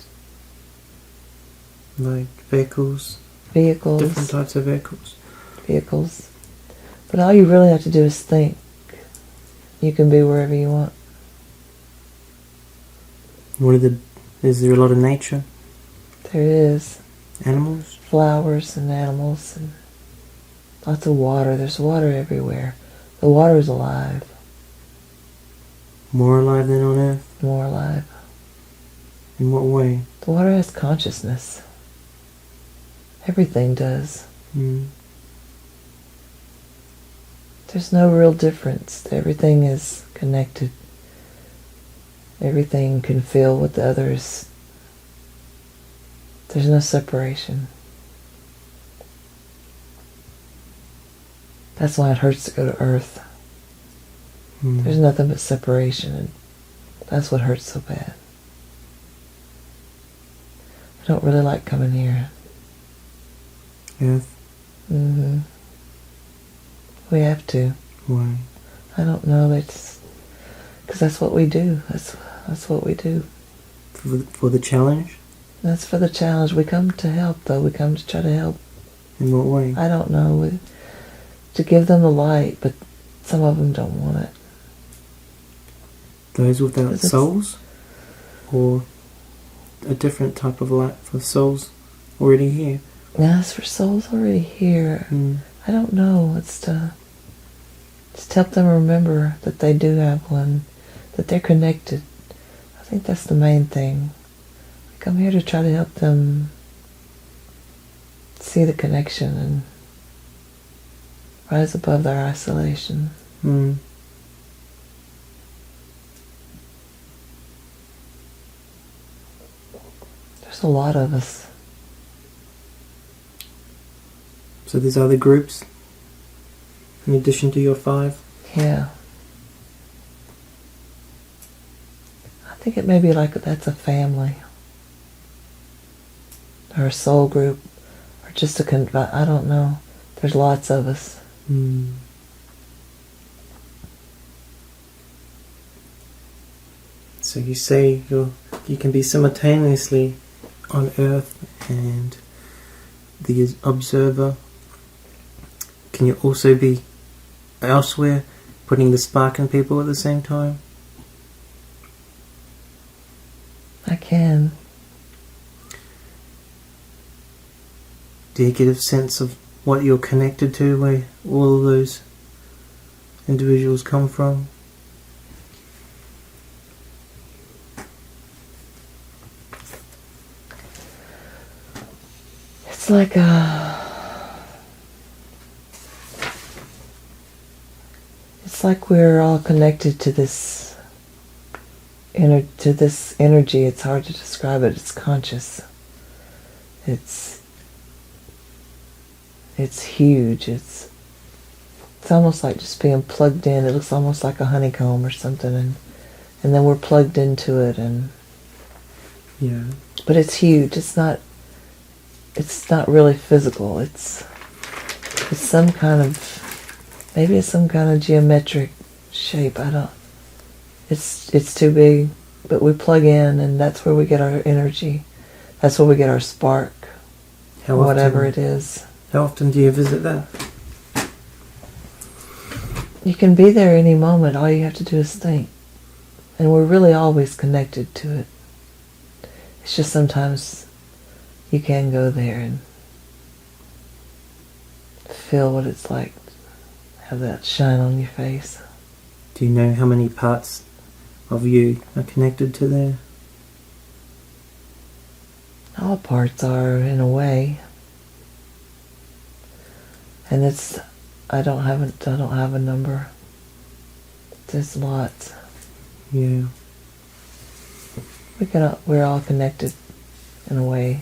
Like vehicles?
Vehicles.
Different types of vehicles?
Vehicles. But all you really have to do is think. You can be wherever you want.
Is there a lot of nature?
There is.
Animals?
Flowers and animals and lots of water. There's water everywhere. The water is alive.
More alive than on Earth?
More alive.
In what way?
The water has consciousness. Everything does. There's no real difference. Everything is connected. Everything can feel what the other is. There's no separation. That's why it hurts to go to Earth. There's nothing but separation, and that's what hurts so bad. I don't really like coming here.
Earth?
We have to.
Why?
I don't know. Because that's what we do. That's what we do.
For the challenge?
That's for the challenge. We come to help, though. We come to try to help.
In what way?
I don't know. To give them the light, but some of them don't want it.
Those without souls? Or a different type of light for souls already here?
No, it's for souls already here. I don't know. It's to just help them remember that they do have one, that they're connected. I think that's the main thing. We come here to try to help them see the connection and rise above their isolation. There's a lot of us.
So there's other groups in addition to your 5?
Yeah. I think it may be like that's a family. Or a soul group. Or just I don't know. There's lots of us.
So you say you can be simultaneously on Earth and the observer. Can you also be elsewhere, putting the spark in people at the same time?
I can.
Do you get a sense of what you're connected to, where all of those individuals come from?
It's like it's like we're all connected to this energy. It's hard to describe it. It's conscious. It's huge. It's almost like just being plugged in. It looks almost like a honeycomb or something, and then we're plugged into it, and
yeah.
But it's huge. It's not really physical. It's some kind of, maybe it's some kind of geometric shape. I don't. It's too big, but we plug in, and that's where we get our energy. That's where we get our spark. Whatever it is.
How often do you visit that?
You can be there any moment. All you have to do is think. And we're really always connected to it. It's just sometimes you can go there and feel what it's like to have that shine on your face.
Do you know how many parts of you are connected to there?
All parts are, in a way. And I don't have a number. There's lots.
Yeah.
We're all connected in a way.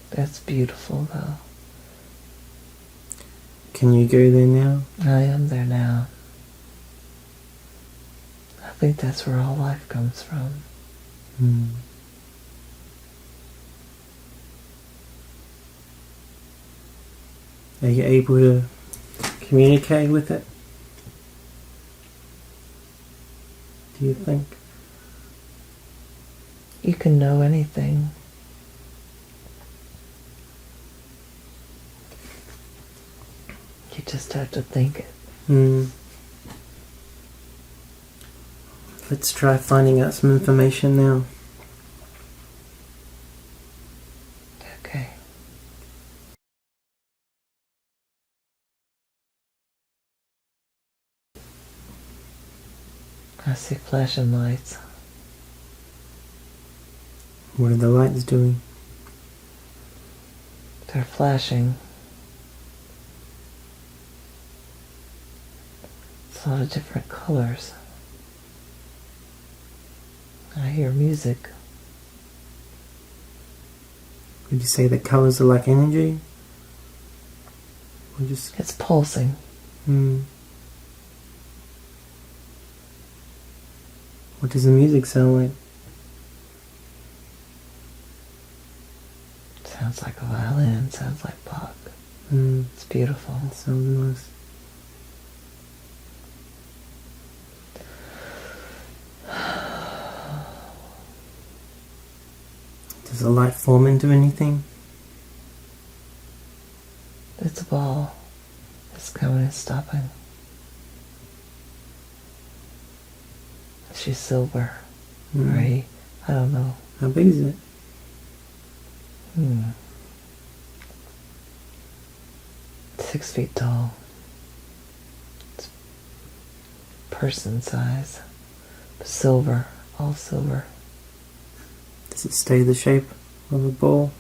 That's beautiful, though.
Can you go there now?
I am there now. I think that's where all life comes from.
Are you able to communicate with it? Do you think?
You can know anything. You just have to think it.
Let's try finding out some information now.
Okay. I see flashing lights.
What are the lights doing?
They're flashing. It's a lot of different colors. I hear music.
Would you say the colours are like energy? Or just...
It's pulsing.
What does the music sound like?
Sounds like a violin. Sounds like Bach. It's beautiful.
It sounds nice. Does the light form into anything?
It's a ball. It's coming and stopping. She's silver. Or he. I don't know.
How big is it?
6 feet tall. It's person size. Silver. All silver.
Does it stay the shape of a ball?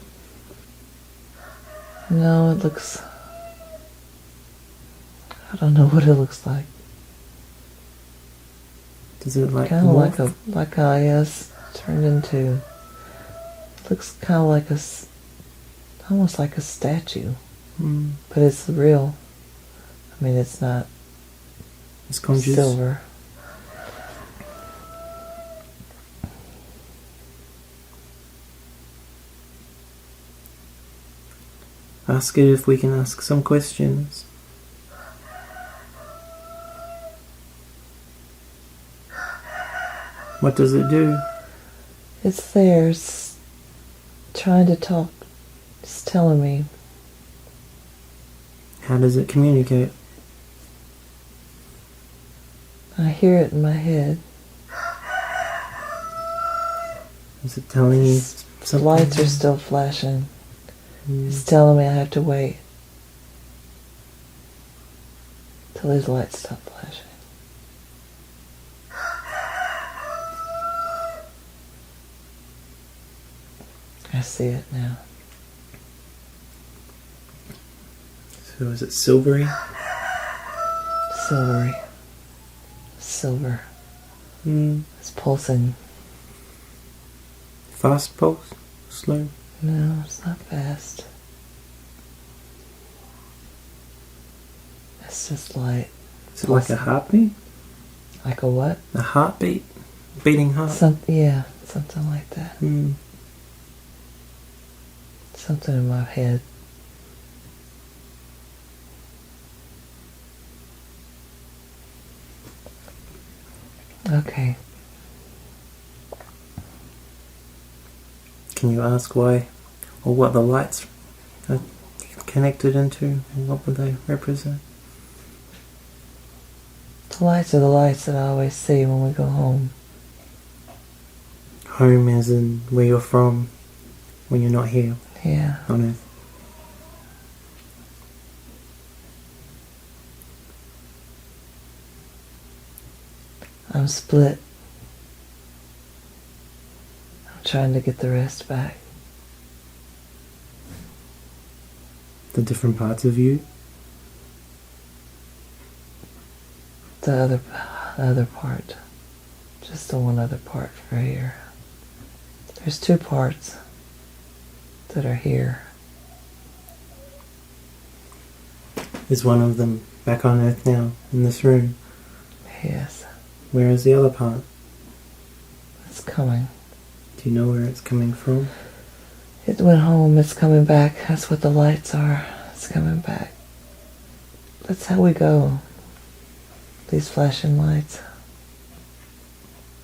No, it looks... I don't know what it looks like.
Does it like
kind of like I.S. turned into... Looks kind of like almost like a statue. But it's real. I mean, it's not...
It's conscious.
Silver.
Ask it if we can ask some questions. What does it do?
It's there. It's trying to talk. It's telling me.
How does it communicate?
I hear it in my head.
Is it telling you
The
something?
lights are still flashing. It's telling me I have to wait till these lights stop flashing. I see it now.
So is it silvery?
Silvery. Silver.
Mm.
It's pulsing.
Fast pulse? Slow?
No, it's not fast. It's just light.
Is it like a heartbeat?
Like a what?
A heartbeat? Beating heart?
Yeah, something like that.
Mm.
Something in my head. Okay.
Can you ask why, or what the lights are connected into, and what would they represent?
The lights are the lights that I always see when we go home.
Home as in where you're from, when you're not here
Yeah.
on Earth.
I'm split. I'm trying to get the rest back.
The different parts of you.
The other part. Just the one other part for here. There's two parts that are here.
Is one of them back on Earth now, in this room?
Yes.
Where is the other part?
It's coming.
Do you know where it's coming from?
It went home. It's coming back. That's what the lights are. It's coming back. That's how we go. These flashing lights.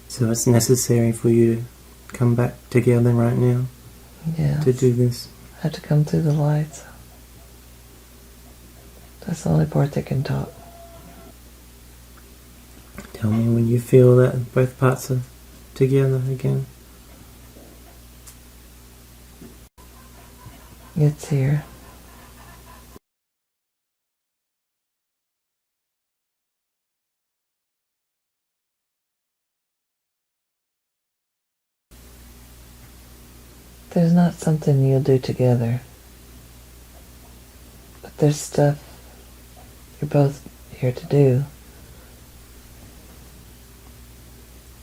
So it's necessary for you to come back together right now
Yeah.
to do this.
I have to come through the lights. That's the only part that can talk.
Tell me when you feel that both parts are together again.
It's here. There's not something you'll do together. But there's stuff you're both here to do.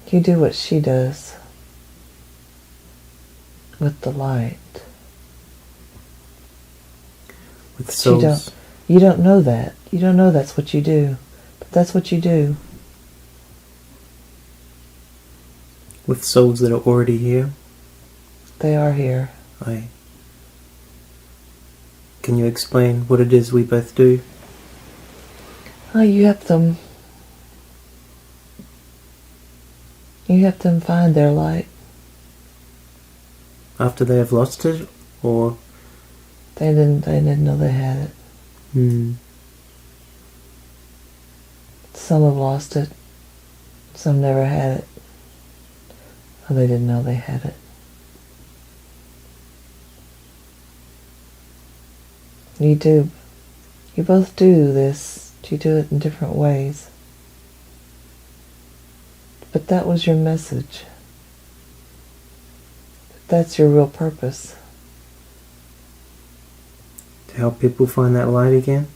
You do what she does with the light.
With souls.
You don't know that. You don't know that's what you do. But that's what you do.
With souls that are already here.
They are here.
Can you explain what it is we both do?
Oh, you help them. You help them find their light.
After they have lost it, or?
They didn't know they had it. Some have lost it. Some never had it. Or they didn't know they had it. You do. You both do this. You do it in different ways. But that was your message. That's your real purpose.
To help people find that light again?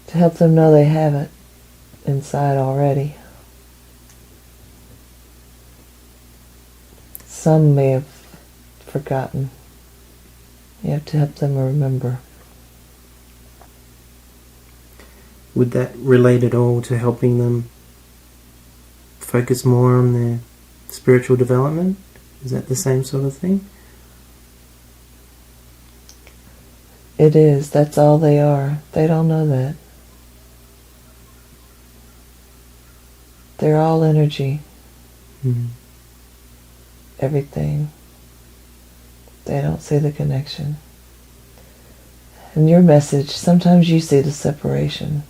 To help them know they have it inside already. Some may have forgotten. You have to help them remember.
Would that relate at all to helping them focus more on their spiritual development? Is that the same sort of thing?
It is. That's all they are. They don't know that. They're all energy. Everything. They don't see the connection. And your message, sometimes you see the separation.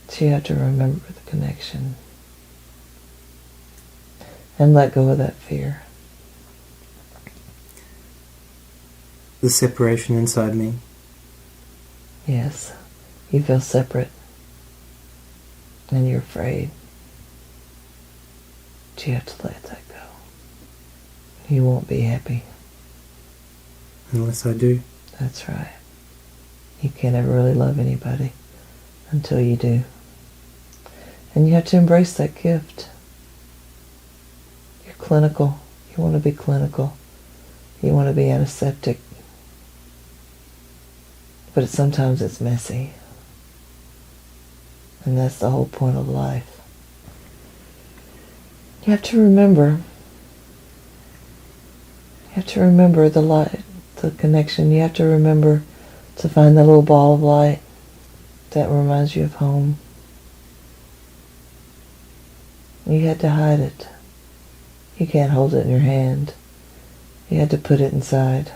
So you have to remember the connection. And let go of that fear.
the separation inside me.
Yes, you feel separate. And you're afraid. But you have to let that go. You won't be happy.
Unless I do.
That's right. You can't ever really love anybody until you do. And you have to embrace that gift. You're clinical. You want to be clinical. You want to be antiseptic. But sometimes it's messy. And that's the whole point of life. You have to remember. You have to remember the light, the connection. You have to remember to find that little ball of light that reminds you of home. You had to hide it. You can't hold it in your hand. You had to put it inside.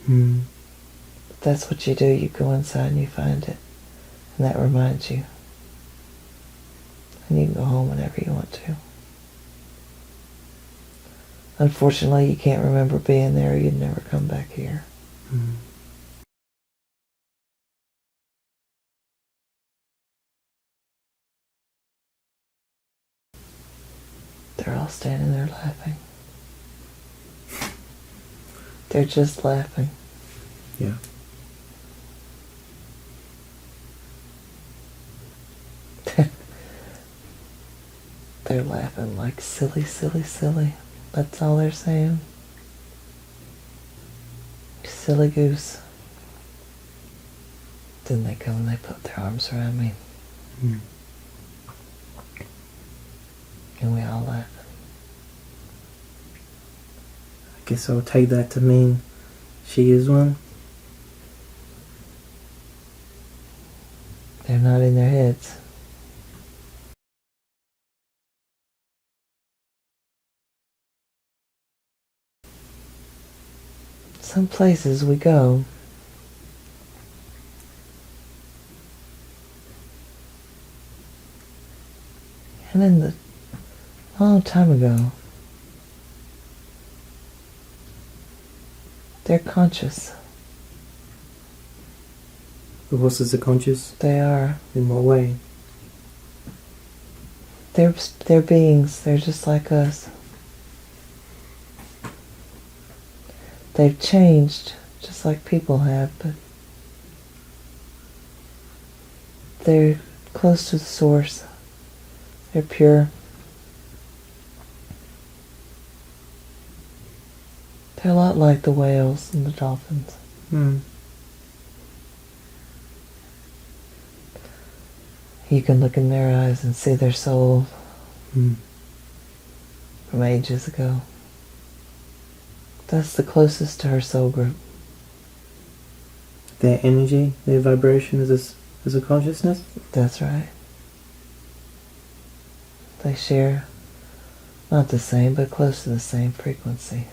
But that's what you do. You go inside and you find it. And that reminds you. And you can go home whenever you want to. Unfortunately, you can't remember being there. You'd never come back here. They're all standing there laughing. They're just laughing.
Yeah.
They're laughing like silly, silly, silly. That's all they're saying. Silly goose. Then they come and they put their arms around me. And we all laugh.
I guess I'll take that to mean she is one.
They're nodding their heads. Some places we go, and in the long time ago, they're conscious.
The horses are conscious?
They are.
In what way?
They're beings. They're just like us. They've changed, just like people have, but they're close to the source. They're pure. They're a lot like the whales and the dolphins. You can look in their eyes and see their soul from ages ago. That's the closest to her soul group.
Their energy, their vibration is a consciousness?
That's right. They share, not the same, but close to the same frequency.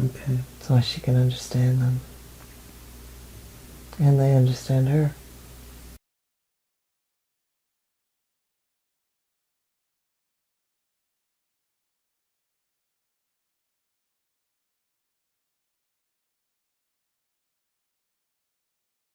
Okay.
So she can understand them. And they understand her.